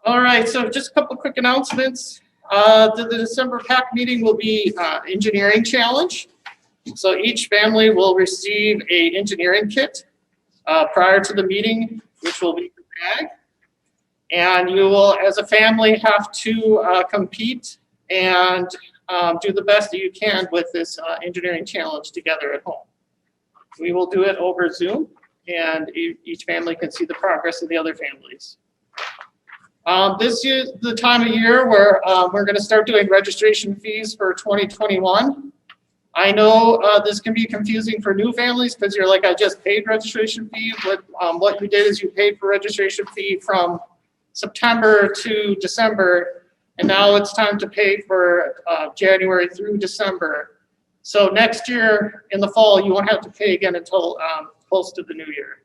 All right, so just a couple quick announcements. The December PAC meeting will be engineering challenge. So each family will receive a engineering kit prior to the meeting, which will be in the bag. And you will, as a family, have to compete and do the best that you can with this engineering challenge together at home. We will do it over Zoom, and each family can see the progress of the other families. This is the time of year where we're going to start doing registration fees for 2021. I know this can be confusing for new families because you're like, I just paid registration fee, but what you did is you paid for registration fee from September to December, and now it's time to pay for January through December. So next year in the fall, you won't have to pay again until close to the new year.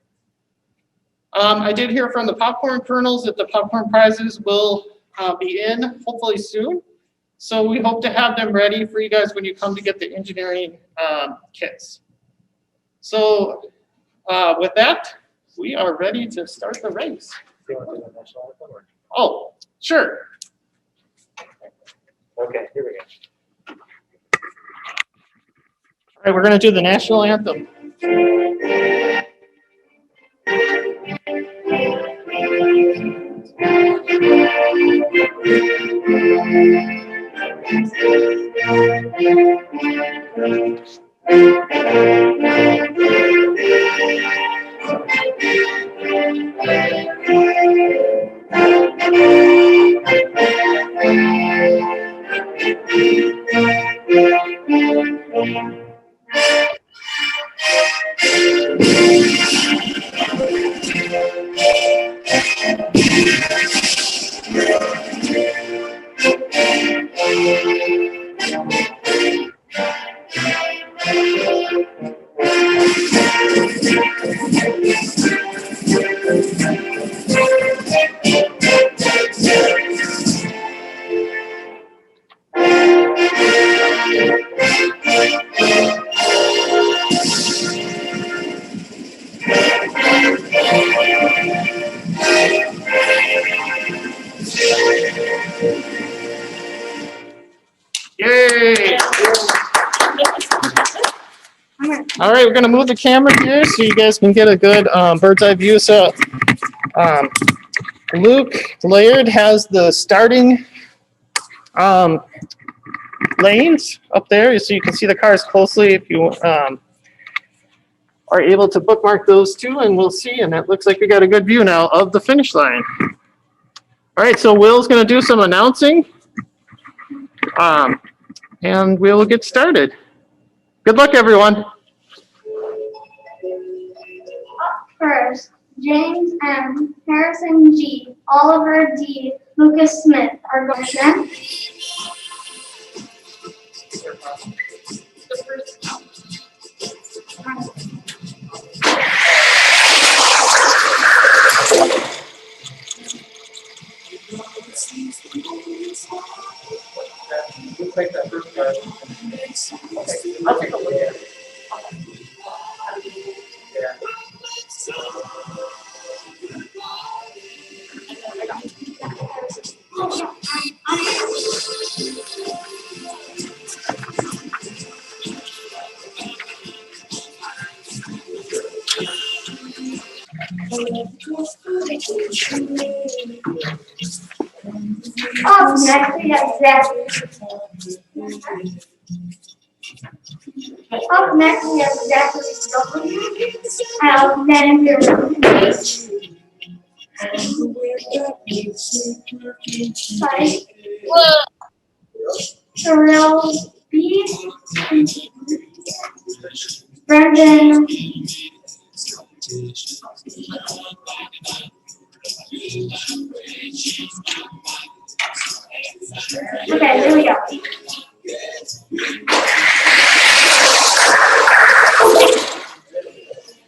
I did hear from the popcorn kernels that the popcorn prizes will be in hopefully soon. So we hope to have them ready for you guys when you come to get the engineering kits. So with that, we are ready to start the race. Do you want to do the national anthem? Or? Oh, sure. Okay, here we go. All right, we're going to do the national anthem. Yay! All right, we're going to move the camera here so you guys can get a good bird's eye view. So Luke Laird has the starting lanes up there, so you can see the cars closely if you are able to bookmark those two, and we'll see. And it looks like we got a good view now of the finish line. All right, so Will's going to do some announcing, and we'll get started. Good luck, everyone. Up first, James M., Harrison G., Oliver D., Lucas Smith are going to then. We'll take that first card. Okay, I'll take a look at it. Yeah. Up next, we got Zach. Up next, we have Zachary W. Alexander H. Terrell B. Brendan. Okay, here we go.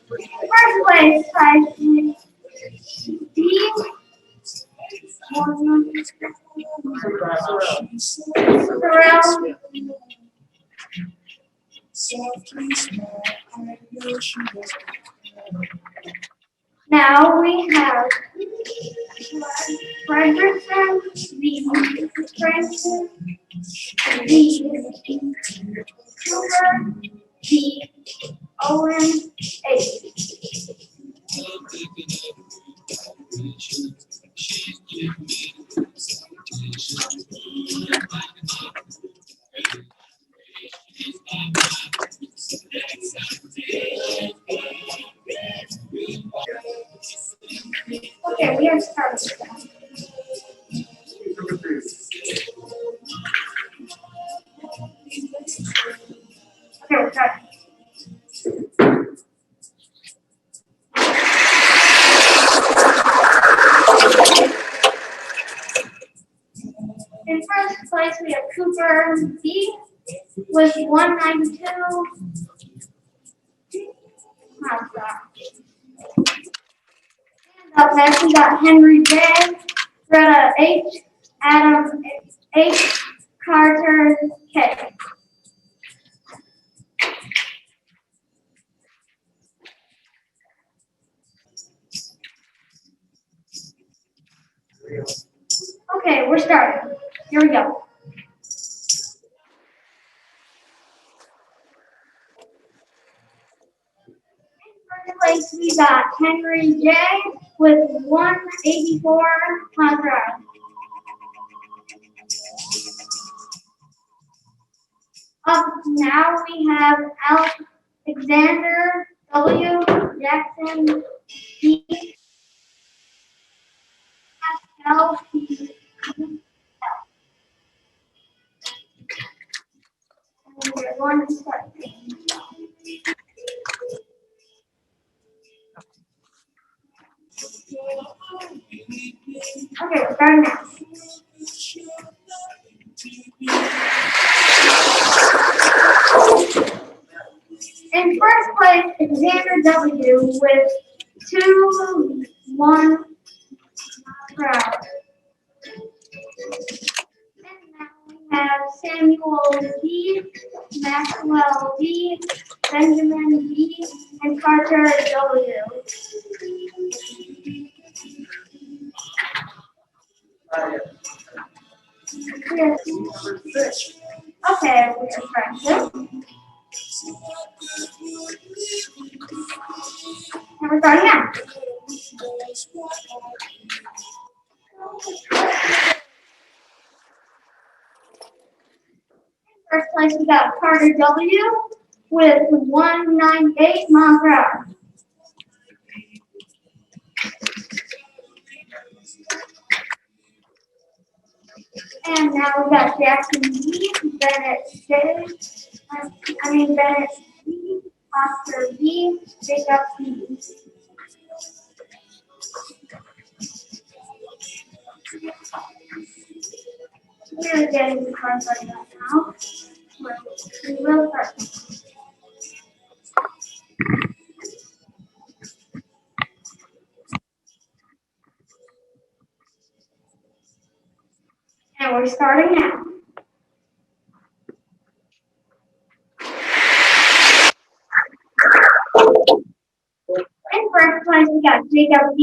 First place, prize D. Terrell. Now we have Frederickson, V. Francis, V. Cooper, G. Owen, H. Okay, we are starting. Number 3. Okay, we're starting. In first place, we have Cooper B with 192. How's that? Up next, we got Henry J, Greta H, Adam H, Carter K. Okay, we're starting. Here we go. In first place, we got Henry J with 184 contract. Up now, we have Alexander W, Jackson D, Pascal P. And we're going to start. Okay, we're starting now. In first place, Alexander W with 2-1 crowd. And now we have Samuel D, Maxwell D, Benjamin D, and Carter W. Number 6. Okay, we're starting. And we're starting now. First place, we got Carter W with 198 miles per hour. And now we got Jackson D, Bennett J, Bennett D, Oscar D, Jacob D. We're getting the cards right now. We will start. And we're starting now. In first place, we got Jacob B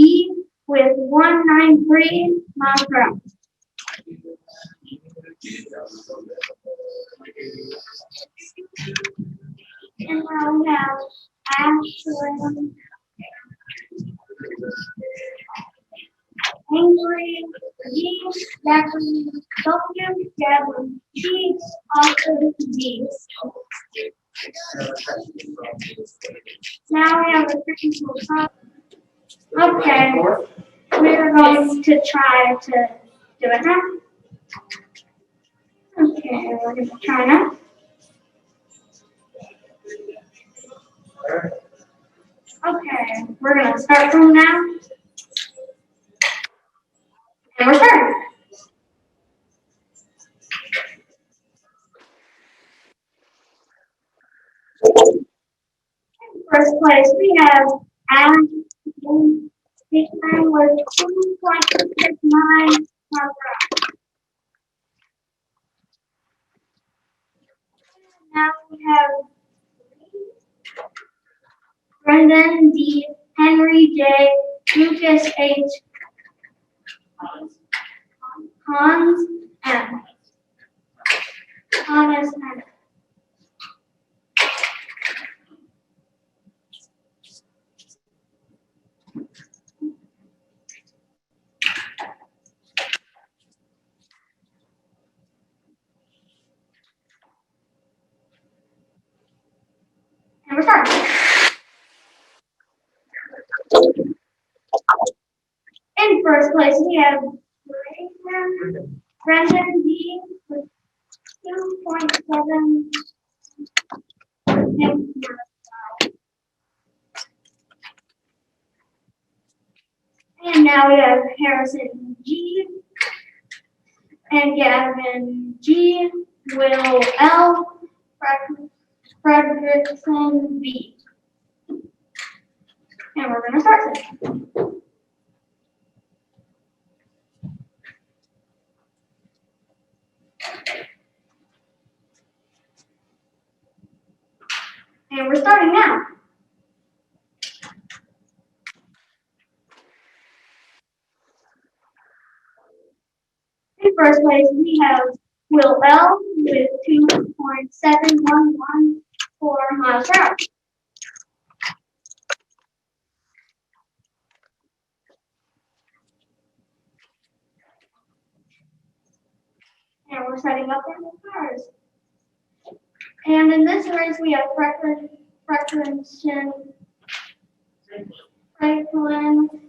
with 193 miles per hour. And now we have Ashley, Angry G, Jacqueline W, Gavin G, Austin D. Now we have a technical problem. Okay, we're going to try to do it now. Okay, we're going to try now. Okay, we're going to start from now. And we're starting. First place, we have Adam with 2.69 miles per hour. Now we have Brendan D, Henry J, Lucas H, Hans M. Thomas M. And we're starting. In first place, we have Brendan D. with 2.7. And now we have Harrison G. and Gavin G. Will L. Frederickson B. And we're going to start it. And we're starting now. In first place, we have Will L. with 2.7114 miles per hour. And we're setting up our new cars. And in this race, we have Franklin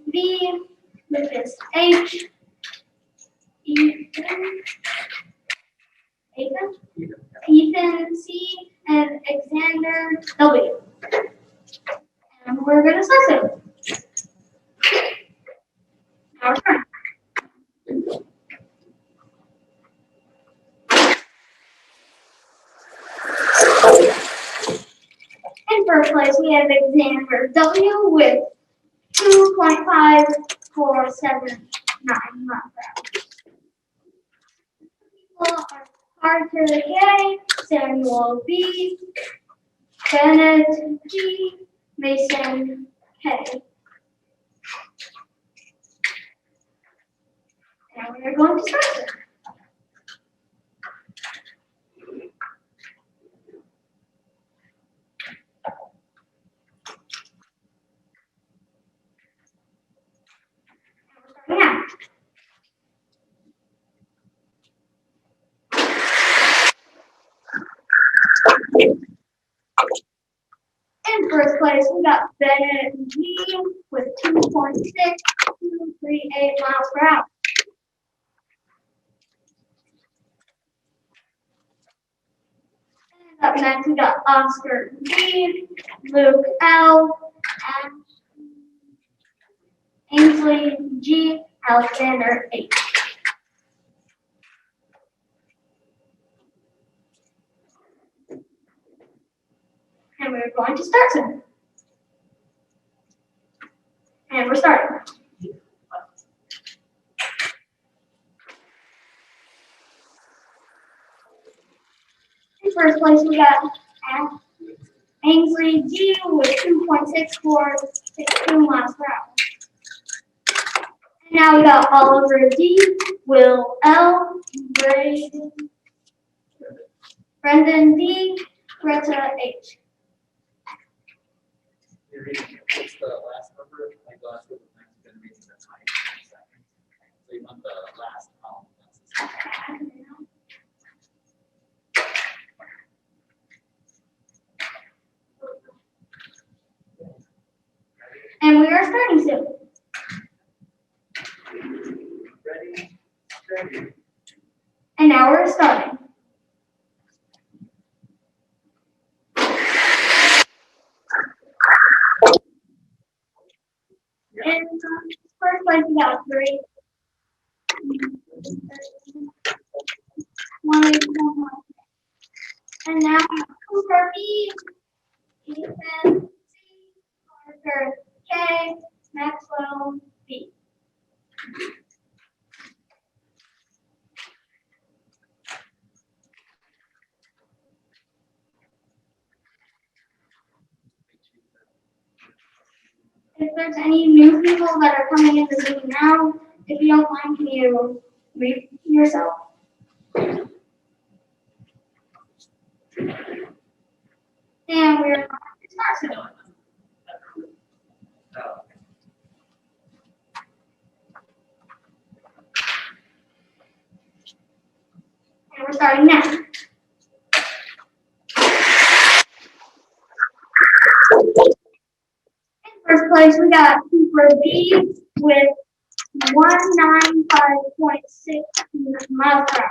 V. Lucas H. Ethan C. and Alexander W. And we're going to start it. Our turn. In first place, we have Alexander W. with 2.5479 miles per hour. Arthur K. Samuel B. Bennett G. Mason K. And we are going to start it. Yeah. In first place, we got Bennett G with 2.6238 miles per hour. And up next, we got Oscar G, Luke L, and Ainsley G, Alexander H. And we're going to start soon. And we're starting. In first place, we got Ainsley G with 2.6462 miles per hour. And now we got Oliver D, Will L, Brendan D, Greta H. What's the last number? Like last one, next generation, that's my second. So you want the last column. And we are starting soon. Ready? And now we're starting. And first place we got 3. 1, 1. And now Cooper B, Ethan C, Parker K, Maxwell B. If there's any new people that are coming in the meeting now, if you don't mind, can you read yourself? And we're going to start soon. And we're starting now. In first place, we got Cooper B with 195.6 miles per hour.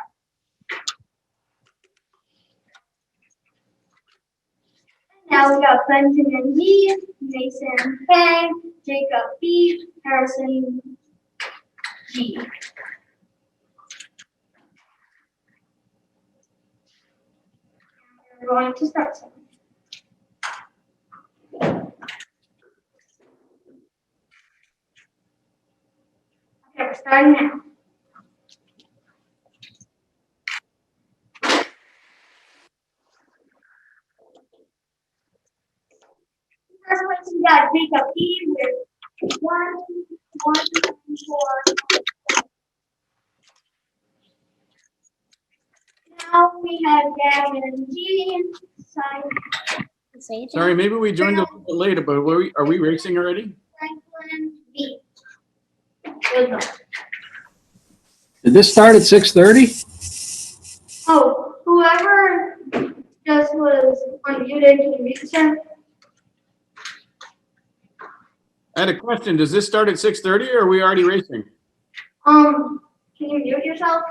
Now we got Benjamin D, Mason K, Jacob B, Harrison G. We're going to start soon. Okay, we're starting now. First place we got Jacob E with 114. Now we have Gavin G. Sorry, maybe we joined a little bit late, but are we racing already? Franklin B. Good luck. Did this start at 6:30? Oh, whoever just was unmuted, can you mute him? I had a question. Does this start at 6:30 or are we already racing? Can you mute yourself?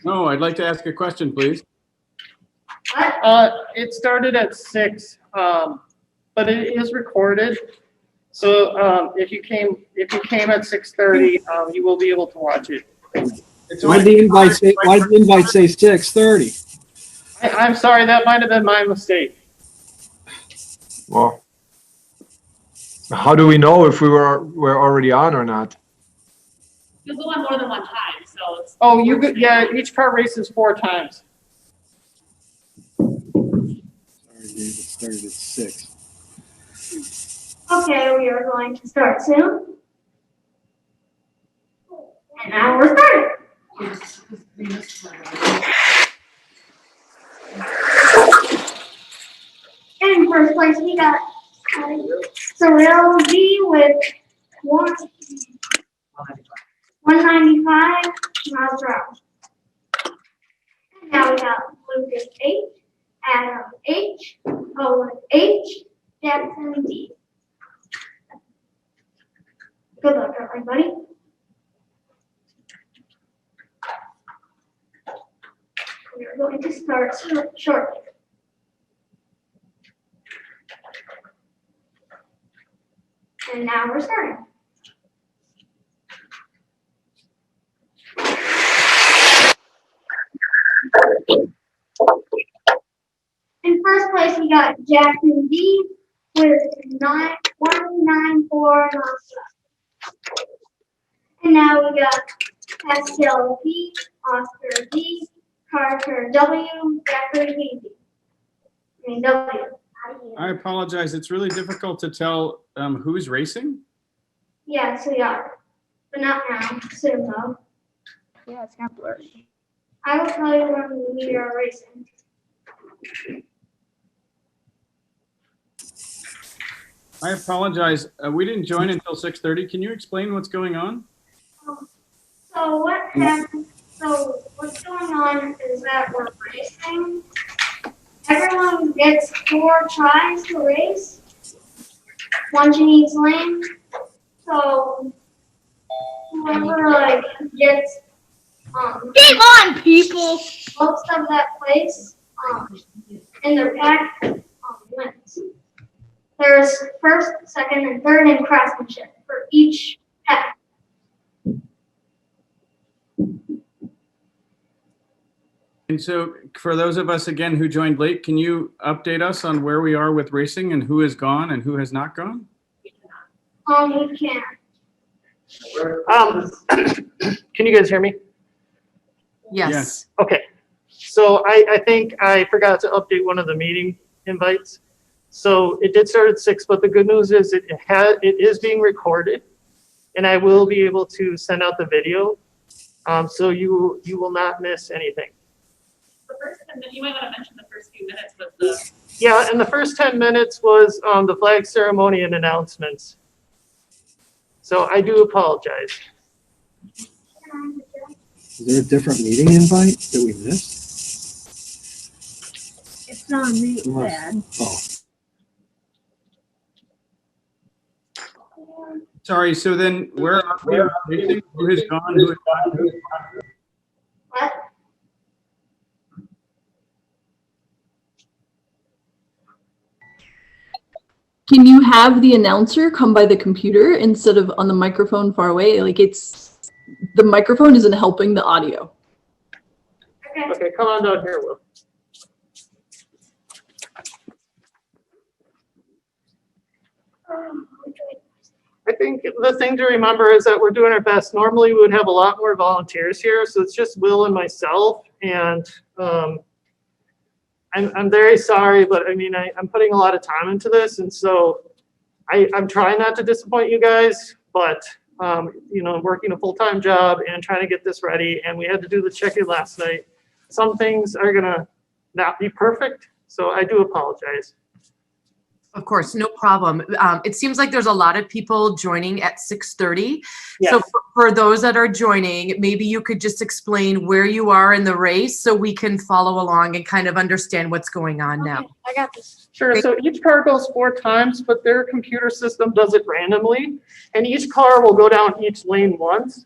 No, I'd like to ask a question, please. What? It started at 6, but it is recorded. So if you came at 6:30, you will be able to watch it. Why did the invite say 6:30? I'm sorry, that might have been my mistake. Well, how do we know if we're already on or not? You'll go on more than one time, so it's. Oh, you could, yeah, each car races 4 times. Sorry, Dave, it started at 6. Okay, we are going to start soon. And now we're starting. In first place, we got Sorrel G with 195 miles per hour. And now we got Lucas H, Adam H, Owen H, Jackson D. Good luck, everybody. We are going to start shortly. And now we're starting. In first place, we got Jackson D with 194 miles per hour. And now we got Pascal B, Oscar D, Carter W, Jeffrey V. W. I apologize. It's really difficult to tell who's racing. Yes, we are. But not now. Soon, though. Yeah, it's kind of blurry. I will tell you when we are racing. I apologize. We didn't join until 6:30. Can you explain what's going on? So what happened? So what's going on is that we're racing. Everyone gets 4 tries to race, 1 in each lane. So whoever gets Game on, people! most of that place in their pack wins. There's first, second, and third in craftsmanship for each pack. And so for those of us, again, who joined late, can you update us on where we are with racing and who has gone and who has not gone? We can. Can you guys hear me? Yes. Okay. So I think I forgot to update one of the meeting invites. So it did start at 6, but the good news is it is being recorded. and I will be able to send out the video. So you will not miss anything. The first, and then you might want to mention the first few minutes, but the, Yeah, and the first 10 minutes was the flag ceremony and announcements. So I do apologize. Is there a different meeting invite that we missed? It's not me, Unless- Dad. Oh, Sorry, so then where are we with racing? Who has gone? Who has gone? What? Can you have the announcer come by the computer instead of on the microphone far away? Like the microphone isn't helping the audio. Okay. Okay, come on down here, Will. I think the thing to remember is that we're doing our best. Normally, we would have a lot more volunteers here, so it's just Will and myself. And I'm very sorry, but I mean, I'm putting a lot of time into this, and so I'm trying not to disappoint you guys, but you know, I'm working a full-time job and trying to get this ready, and we had to do the check-in last night. Some things are gonna not be perfect, so I do apologize. Of course, no problem. It seems like there's a lot of people joining at 6:30. So Yes. for those that are joining, maybe you could just explain where you are in the race so we can follow along and kind of understand what's going on now. Okay, I got this. Sure, so each car goes 4 times, but their computer system does it randomly, and each car will go down each lane once.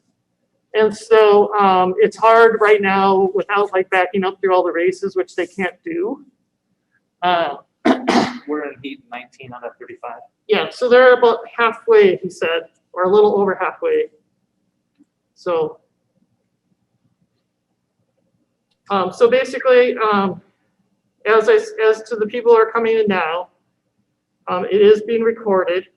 And so it's hard right now without like backing up through all the races, which they can't do. We're in heat 19 out of 35. Yeah, so they're about halfway, he said, or a little over halfway. So, so basically, as to the people who are coming in now, it is being recorded.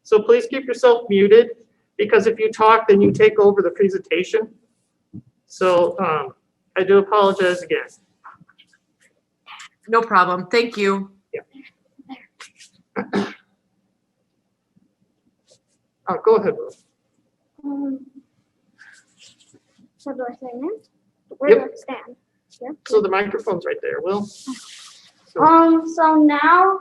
So please keep yourself muted, because if you talk, then you take over the presentation. So I do apologize again. No problem. Thank you. Go ahead, Will. What do I say now? Where do I stand? Here? So the microphone's right there, Will. So now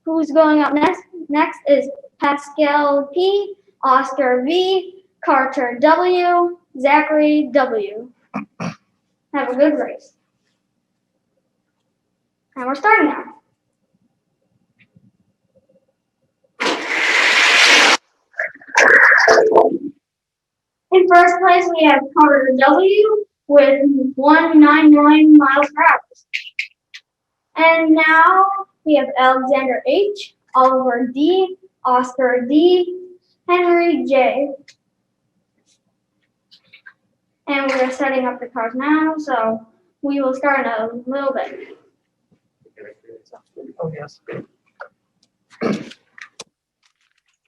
who's going up next? Next is Pascal P, Oscar V, Carter W, Zachary W. Have a good race. And we're starting now. In first place, we have Carter W with 199 miles per hour. And now we have Alexander H, Oliver D, Oscar D, Henry J. And we're setting up the cars now, so we will start in a little bit. Oh, yes.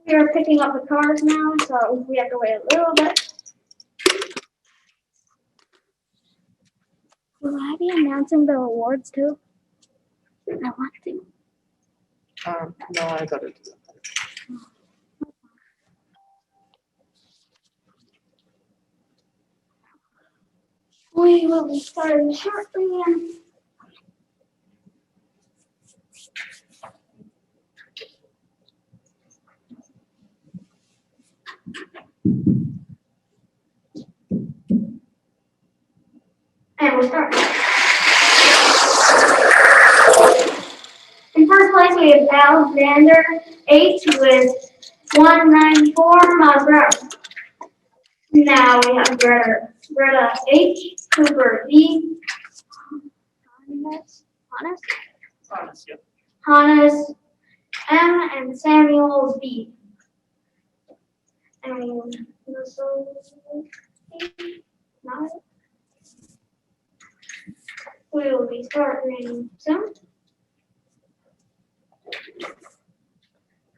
We are picking up the cars now, so we have to wait a little bit. Will I be announcing the awards too? I want to. No, I got it. We will be starting shortly. And we're starting. In first place, we have Alexander H with 194 miles per hour. Now we have Greta H, Cooper D, Hannes M, and Samuel B. And this we will be starting soon.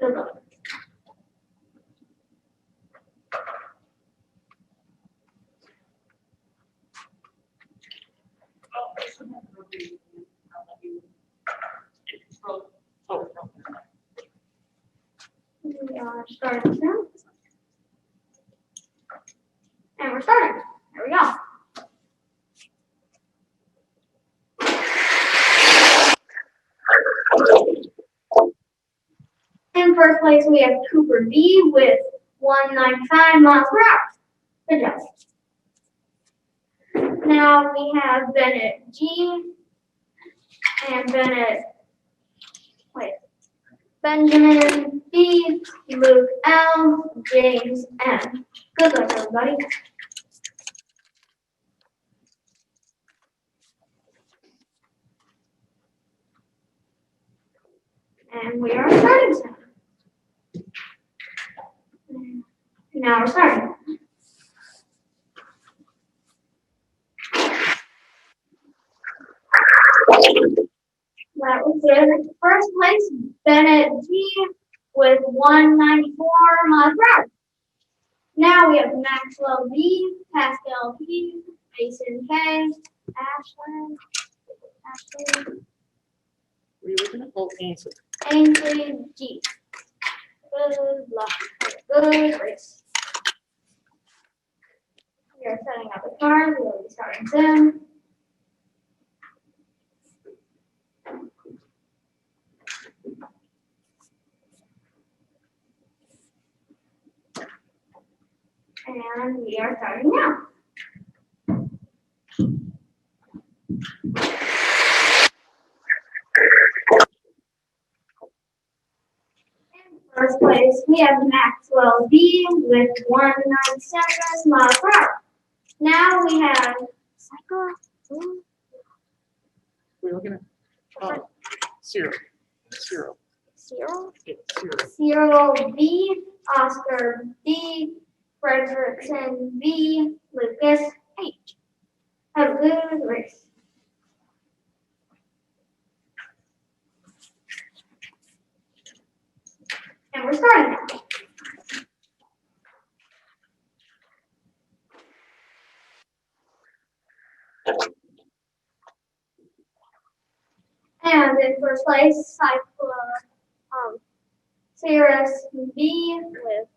Good luck. We are starting soon. And we're starting. There we go. In first place, we have Cooper B with 195 miles per hour. Good job. Now we have Bennett G and Benjamin B, Luke L, James M. Good luck, everybody. And we are starting soon. Now we're starting. That was good. First place, Bennett G with 194 miles per hour. Now we have Maxwell B, Pascal P, Mason K, Ashley, Were you looking at? Oh, Ainsley. Ainsley G. Good luck. Good race. We are setting up the cars. We will be starting soon. And we are starting now. In first place, we have Maxwell B with 197 miles per hour. Now we have Were you looking at? Oh, Cyril. Cyril. Cyril, Yeah, Cyril. Cyril B, Oscar B, Frederickson B, Lucas H. Have a good race. And we're starting now. And in first place, Cyrus B with.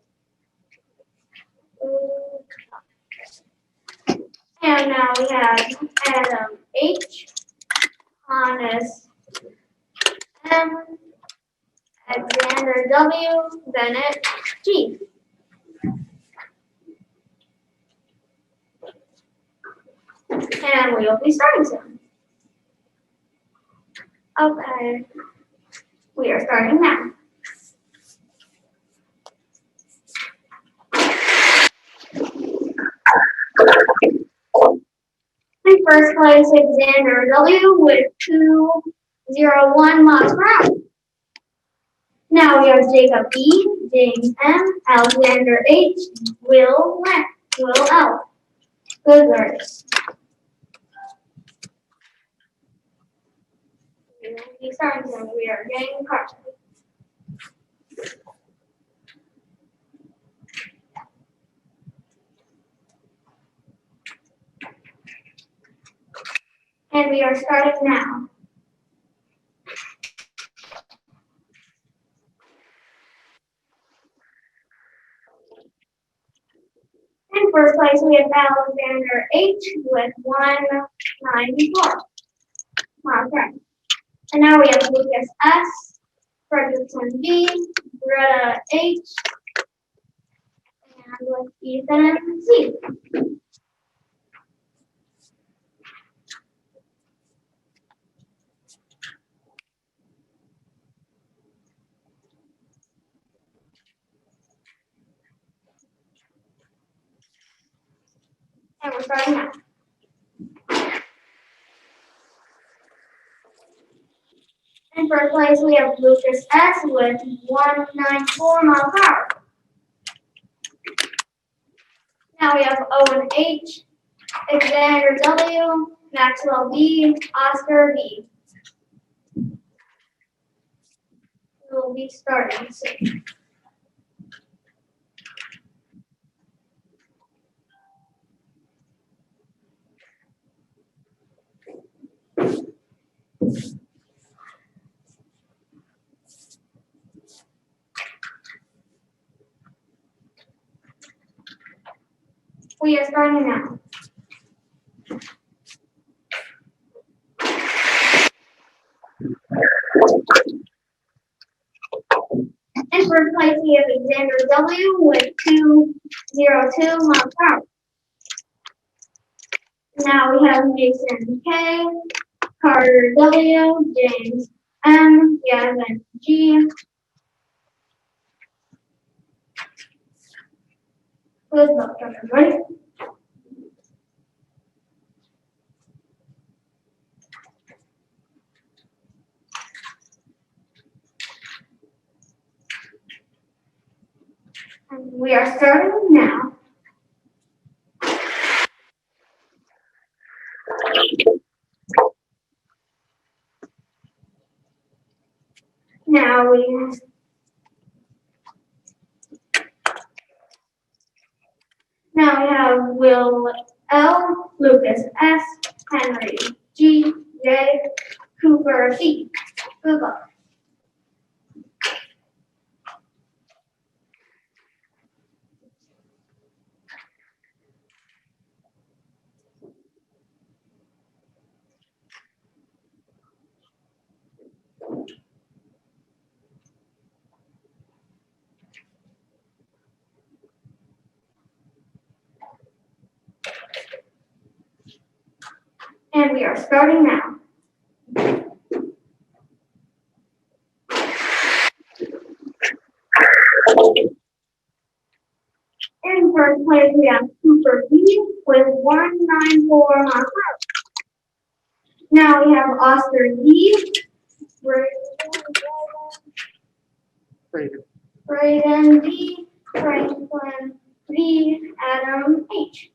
And now we have Adam H, Hannes M, Alexander W, Bennett G. And we will be starting soon. Okay, we are starting now. In first place, Alexander W with 201 miles per hour. Now we have Jacob E, James M, Alexander H, Will L. Good race. We will be starting soon. We are getting cars. And we are starting now. In first place, we have Alexander H with 194 miles per hour. And now we have Lucas S, Frederickson B, Greta H, and with Ethan C. And we're starting now. In first place, we have Lucas S with 194 miles per hour. Now we have Owen H, Alexander W, Maxwell B, Oscar B. We will be starting soon. We are starting now. In first place, we have Alexander W. with 202 miles per hour. Now we have Mason K, Carter W, James M, Gavin G. Who's not ready? And we are starting now. Now we have Will L, Lucas S, Henry G, J, Cooper C. Good luck. And we are starting now. In first place, we have Cooper B with 194 miles per hour. Now we have Oscar D, Braden D, Franklin V, Adam H.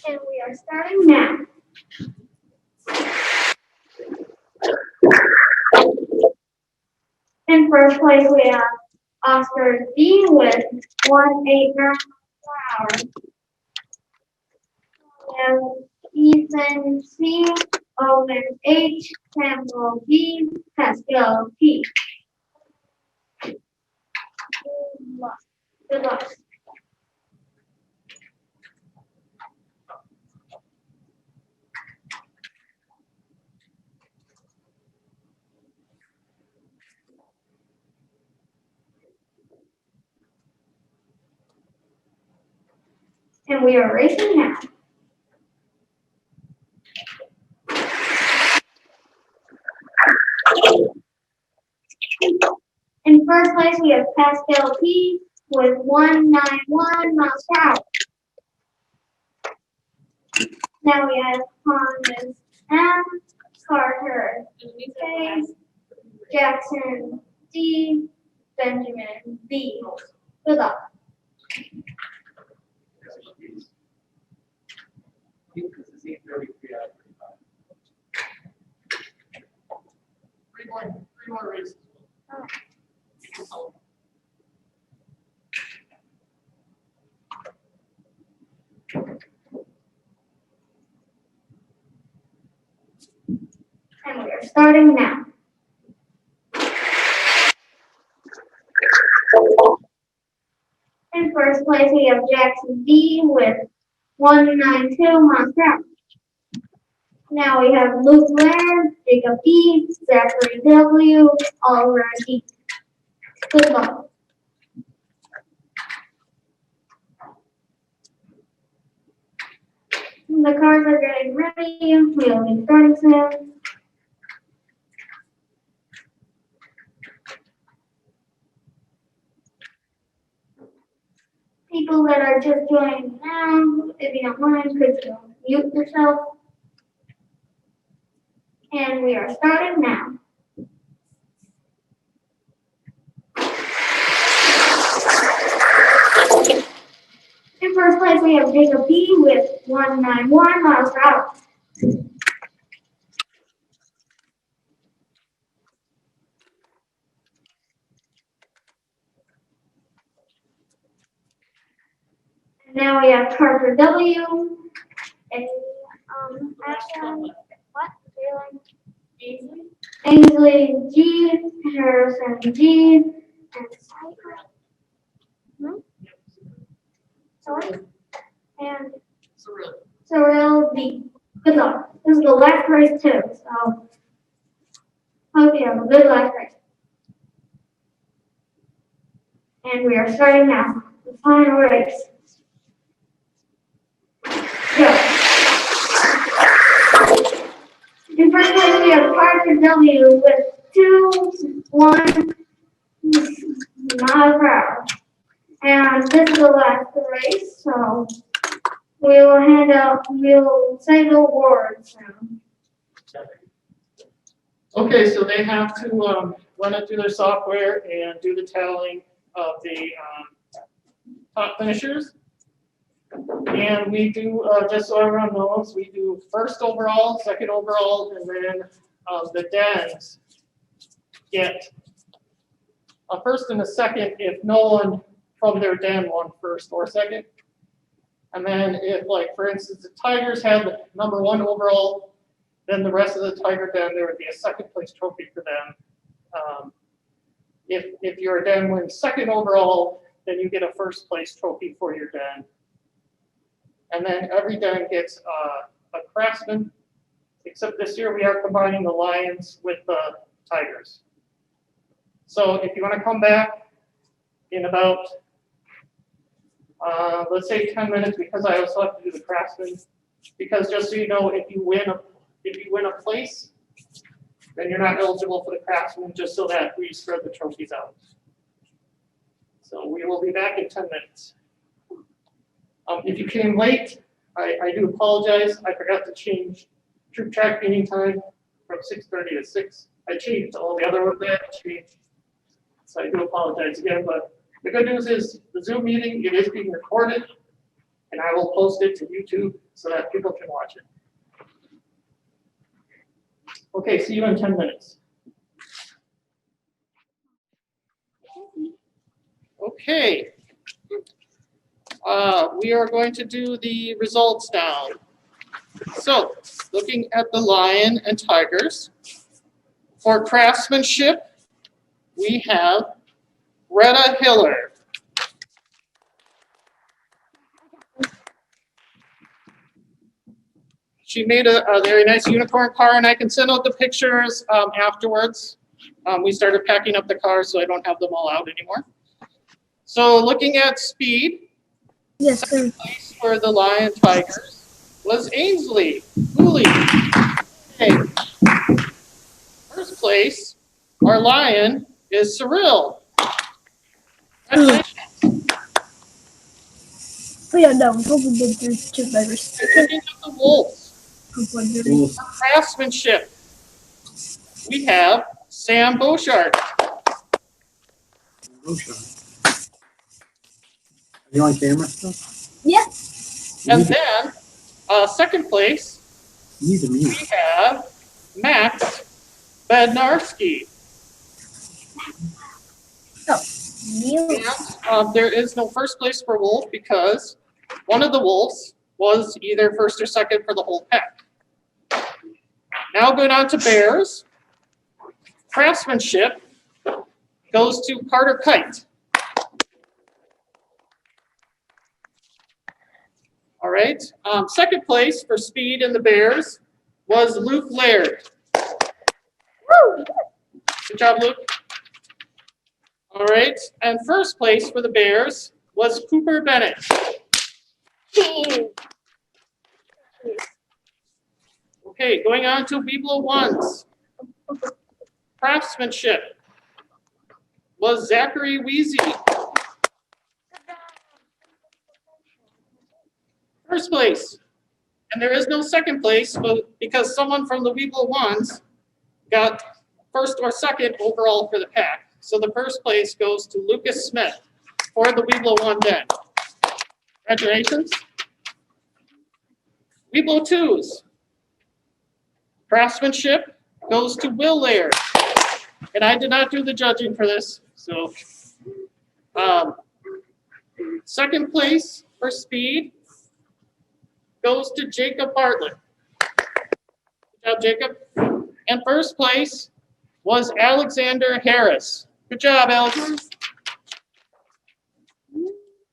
And we are starting now. In first place, we have Oscar D with 189 per hour. We have Ethan C, Owen H, Campbell B, Pascal P. Good luck. Good luck. And we are racing now. In first place, we have Pascal P with 191 miles per hour. Now we have Thomas M, Carter K, Jackson D, Benjamin B. Good luck. This is 8:33 out of 35. Three more races. And we are starting now. In first place, we have Jackson D with 192 miles per hour. Now we have Luke Laird, Jacob D, Zachary W, Oliver D. Good luck. The cars are getting ready. We'll be starting soon. People that are just joining now, if you don't mind, could you mute yourself? And we are starting now. In first place, place we have Jacob P. with 191 miles per hour. And now we have Parker W. And Ashton, what? Ainsley G. Harrison G. And Cypher. Sorry. And Cyril B. Good luck. This is the last race too, so hope you have a good last race. And we are starting now, the final race. Go. In first place we have Parker W. with 21 miles per hour. And this is the last race, so we will say the awards now. Okay, so they have to run it through their software and do the tallying of the top finishers. And we do, just so everyone knows, we do first overall, second overall, and then the dens get a first and a second if no one from their den won first or second. And then if, like, for instance, the Tigers had the #1 overall, then the rest of the Tiger den, there would be a second place trophy for them. If your den wins second overall, then you get a first place trophy for your den. And then every den gets a craftsman, except this year we are combining the Lions with the Tigers. So if you want to come back in about, let's say 10 minutes, because I also have to do the craftsman, because just so you know, if you win a place, then you're not eligible for the craftsman, just so that we spread the trophies out. So we will be back in 10 minutes. If you came late, I do apologize. I forgot to change troop track meeting time from 6:30 to 6. I changed all the other ones that I changed. So I do apologize again, but the good news is the Zoom meeting, it is being recorded, and I will post it to YouTube so that people can watch it. Okay, see you in 10 minutes. Okay. We are going to do the results now. So, looking at the Lion and Tigers. For craftsmanship, we have Retta Hiller. She made a very nice unicorn car, and I can send out the pictures afterwards. We started packing up the cars, so I don't have them all out anymore. So looking at speed, Yes, sir. second place for the Lion Tigers was Ainsley Cooley. Okay. First place, our Lion, is Cyril. Congratulations. Oh yeah, no, we probably did through two beggars. Looking at the Wolves, for craftsmanship, we have Sam Beauchart. Are you on camera still? Yeah. And then, second place, You need to we mute. have Max Bednarski. And there is no first place for Wolf because one of the Wolves was either first or second for the whole pack. Now going on to Bears. Craftsmanship goes to Carter Kite. All right. Second place for speed in the Bears was Luke Laird. Good job, Luke. All right. And first place for the Bears was Cooper Bennett. Okay, going on to Weeblo Ones. Craftsmanship was Zachary Weezy. First place. And there is no second place, but because someone from the Weeblo Ones got first or second overall for the pack. So the first place goes to Lucas Smith for the Weeblo One Den. Congratulations. Weebo twos. Craftsmanship goes to Will Lair. And I did not do the judging for this, so. Second place for speed goes to Jacob Bartlett. Good job, Jacob. And first place was Alexander Harris. Good job, Alex.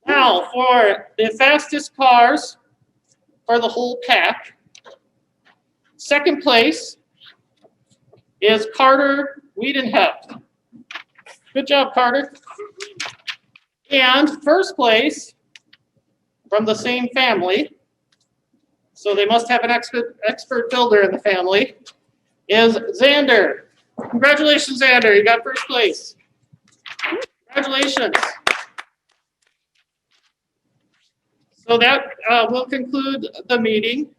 Now, for the fastest cars for the whole pack, second place is Carter Wiedenheft. Good job, Carter. And first place from the same family, so they must have an expert builder in the family, is Xander. Congratulations, Xander, you got first place. Congratulations. So that will conclude the meeting.